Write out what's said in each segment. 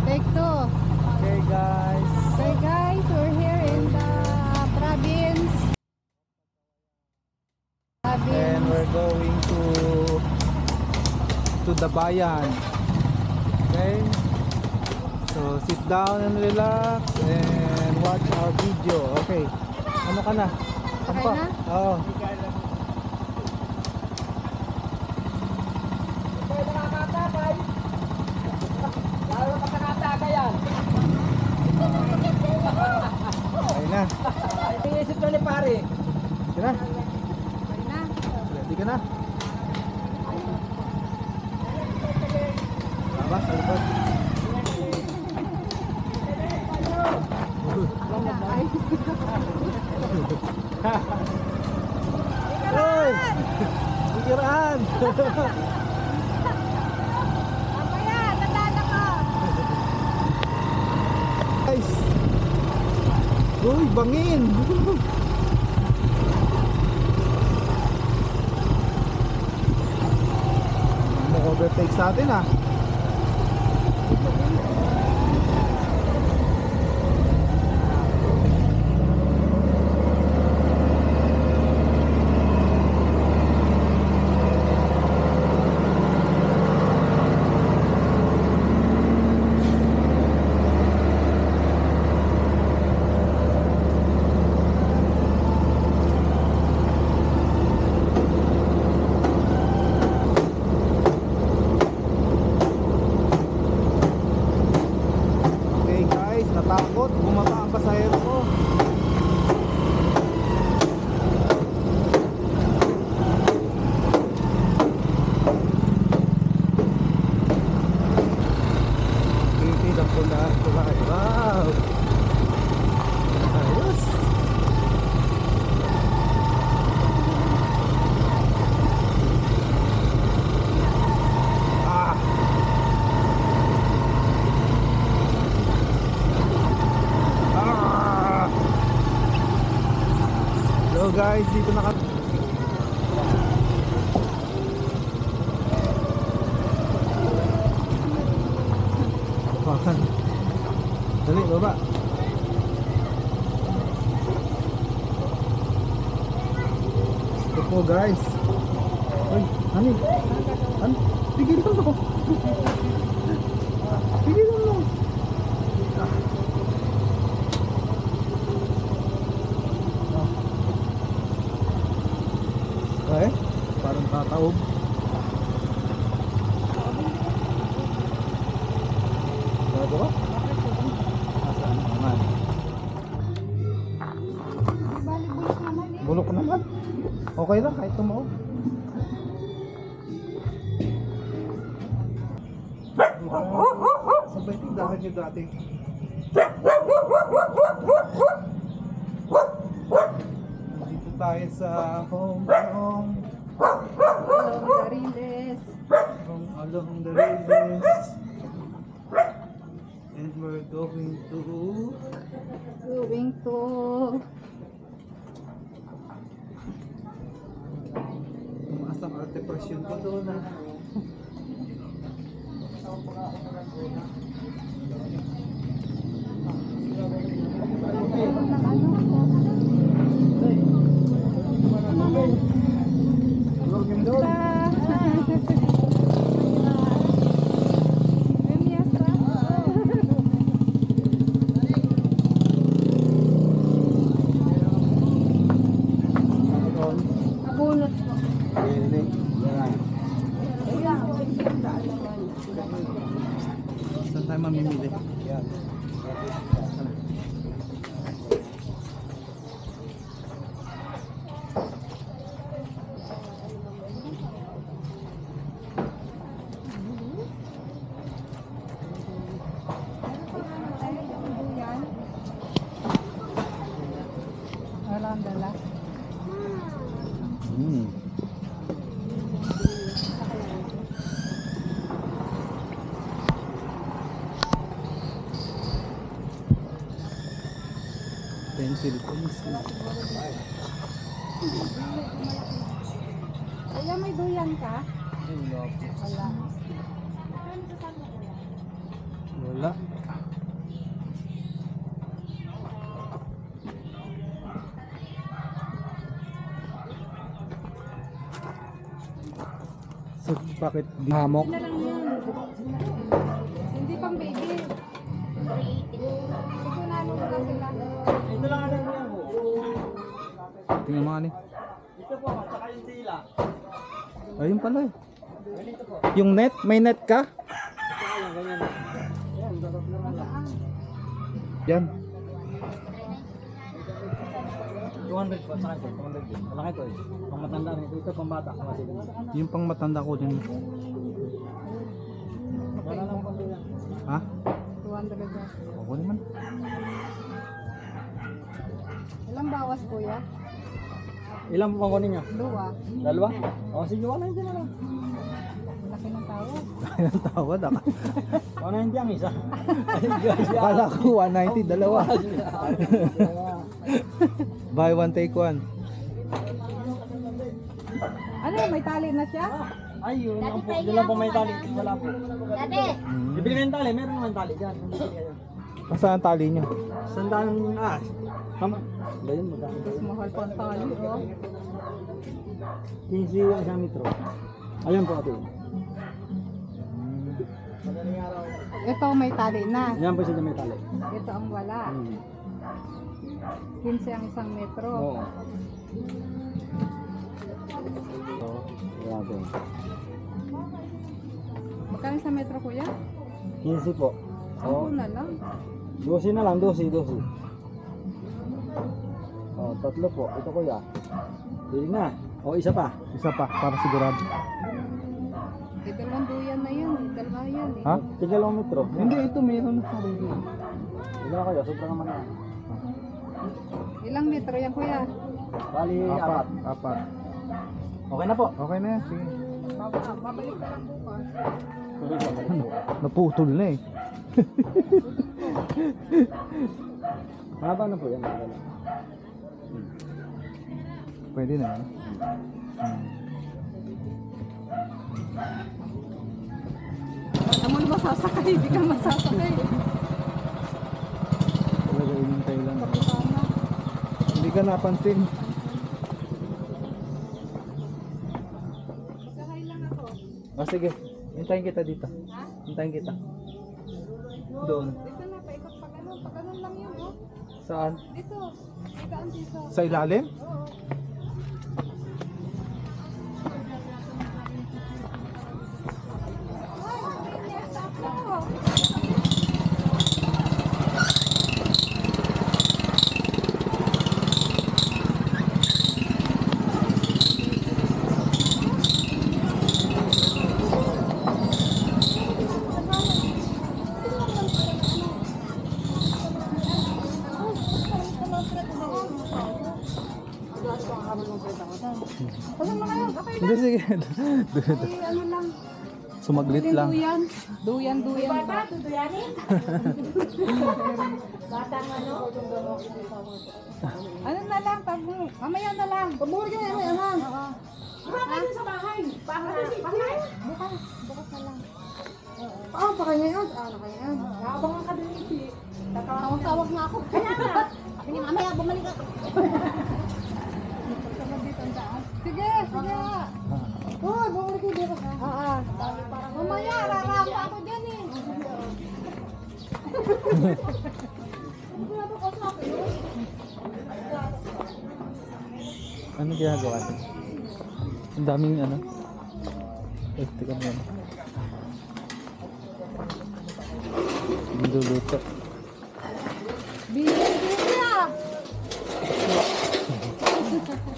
Take two. Okay guys. Okay guys, we're here in the province. And we're going to the bayan. Okay. So sit down and relax and watch our video. Okay. Ano ka na? Okay na? Oo. Okay na. Iisip na ni pare. Sige na. Okay na. Ready ka na? Tama, sa likod. Hoy! Ikiraan! Mamaya, tandaan ako. Guys! Uy, bangin! Mag-overtake sa atin ah. Okay guys, natakot. Bumaba ang pasahero ko. Kitid ang pula. Wow! Ayos! Ah! Ah! Hello guys, dito na kami. Pakan. Dali, baba. Ito po guys. Uy, hani. Han, pigilan mo. Pigilan mo. Okay, parang tataob. Bago ka? Asaan naman? Balik-balik naman eh. Bulok naman. Okay lang kahit tumaob. Sabay tindahan nyo dati. Dito tayo sa home. Dariles. Along the railways. And we're going to tumaas ang arte presyon ko doon ah. Tulog yung doon. Abunot po. Saan tayo mamimili? Wala ang dala. Pencil. Kuya, may duyan ka? Ay, wala. Wala. Wala. Bakit di hamok? Na lang yan. Hindi pang baby. Sikunano ko lang sila. Ito lang ang yan po. Tingnan mo ani. Ito po, at saka yung tila. Ayun pala eh. Ganito po. Yung net, may net ka? Saka lang, ganyan. Ayan, dapat naman lang. Yan. 200 po, saka ito, 200 din. Malaki to eh. Pang matanda rin ito, ito pang bata. Yung pang matanda ko din. Wala lang po yan. Ha? 200 na. Ako naman. Ilang bawas kuya? Ilan po pang kunin niya? Dua. Dalawa? O sige, 190 na lang. Laki ng tawad. Ang tawad ako. 190 ang isa. Akala ko 190, dalawa. Buy one, take one. Ano yun, may tali na siya? Ay, yun lang po. Yun lang po may tali. Wala po. Hmm. Ibili ng tali, meron naman tali dyan. Hindi kayo. Nasaan ang tali nyo? Sandaan, tama. Ba yun, magkano? Mas mahal pa ang tali, oh. 15 yung isang metro. Ayun po ate. Ito may tali na. Yan po sila may tali. Ito ang wala. 15 ang isang metro. Oo. Grabe. Magkano sa metro kuya? 15 po. Oo. 10 na lang. 12 na lang, 12. Oh, tatlo po. Ito kuya. Pili na. O, isa pa. Isa pa, para sigurado. Eh, dalawang duyan na yan. Dalawa yan eh. Ha? Tignan metro. Hindi, ito meron na sarili. Ilan kayo? Sobrang naman na. Ilang metro yan kuya? Bali, Apat. 4. Apat. Okay na po. Okay na yan, sige. Babalik ka lang bukas. Naputol na eh. Mahaba na po yan. Mahaba na. Pwede na yan. Alam mo na masasakay, hindi ka masasakay. Talaga inintay lang. Kapitana. Hindi ka napansin. Masakay lang ako. Sige, hintayin kita dito. Ha? Hintayin kita. Doon. Dito na, paikot pa ganun. Pa ganun lang yun, oh. Saan? Dito. Ikaan dito. Sa ilalim? Oo. Ay, yes, ako. Ano na kayo? Okay Hindi, sige. Ay, ano lang. Sumaglit lang. Duyan. Duyan. Bata, duyanin? Batang ano? Ano na lang, mamaya na lang. Pabuli ka na yan, Oo. Baka kayo sa bahay. Bahay. Bukas na lang. Oo, pa kanya yun. Ano kanya yun? Nakabangan ka din iti. Tawag nga ako. Kaya nga. Sabi ni mamaya, bumalik ako. Sama dito ang daan. Sige. Oo, bumalik ko dito. Oo. Mamaya, rarapa ako dyan eh. Ano ginagawa niyo? Ang daming ano. Teka mo yan. Niluluto. Bili na.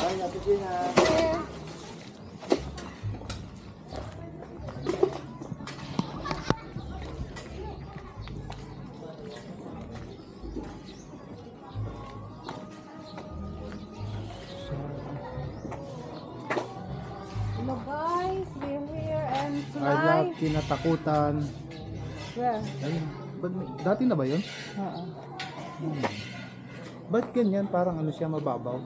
Ay, natin na. Hello guys, we're here and I love tonight. kinatakutan. Where? Ayun. Dati na ba yun? Oo. Ba't ganyan? Parang ano siya, mababaw?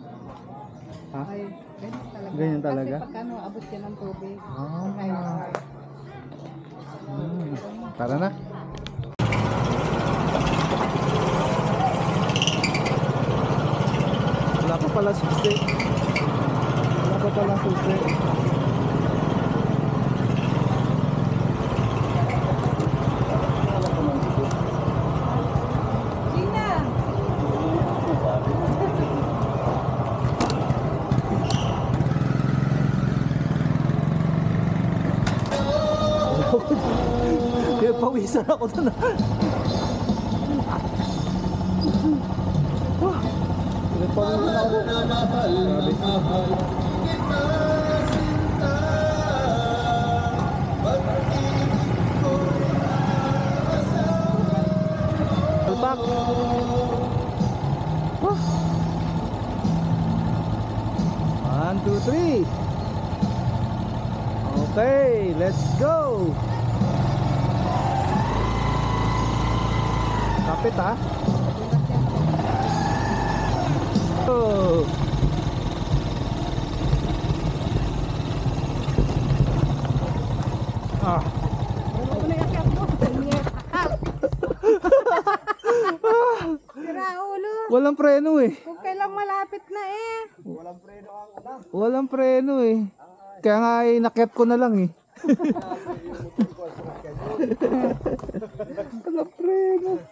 Ha? Ay, ganyan talaga. Ganyan talaga? Kasi pagka abot ka ng tubig. Ah. Tara na. Wala pa pala susi. Wala pa pala susi. Napawisan ako doon. Napawisan ako. Grabe. Alpak. One, two, three. Okay, let's go. Kapit ha. Oh. Ah. Ano na yakap mo? Sira ulo. Walang preno eh. Kung kailang malapit na eh. Walang preno eh. Kaya nga inakyat ko na lang eh. Walang preno.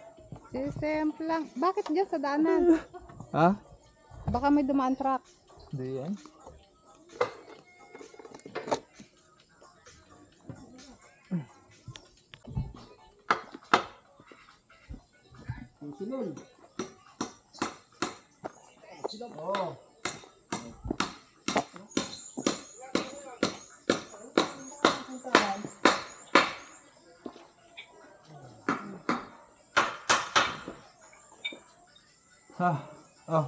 Sisemple lang. Bakit dyan sa daanan? Ha? Baka may dumaan truck. Hindi yan.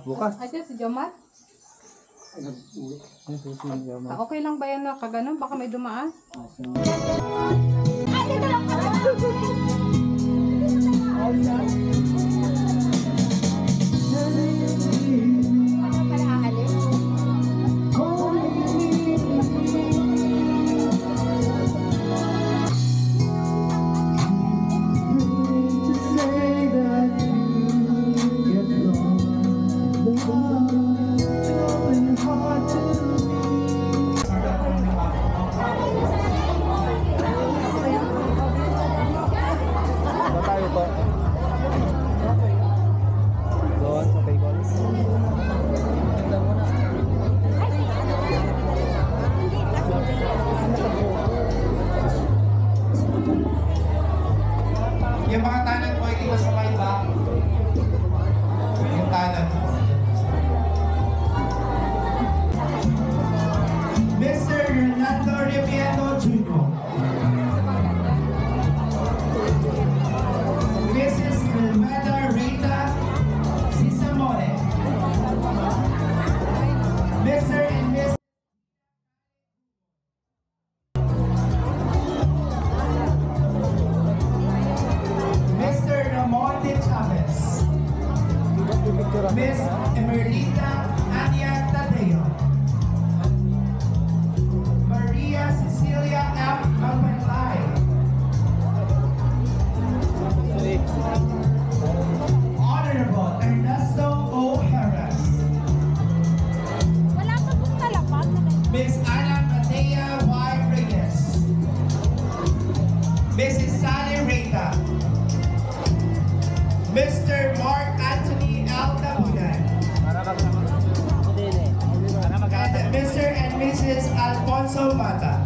Bukas. Ay, si Jomar? Okay lang ba yan na kaganon? Baka may dumaan? Ba tayo po? Doon sa tables. Yung mga tanod po, hindi masabay ba? Yung tanod. Mr. Hernando Repiano Jr. Mrs. Melmeda Rita Sisamore. Mr. and Miss Mr. Ramonte Chavez. Miss Emerlita Ania Tadeo. Maria Cecilia F. Alpenlay. Honorable Ernesto O. Harris. Wala pa pong talapan. Miss Ana Matea Y. Reyes. Mrs. Sally Rita. Mr. Mark Anthony L. Tabunan. And Mr. and Mrs. Alfonso Mata.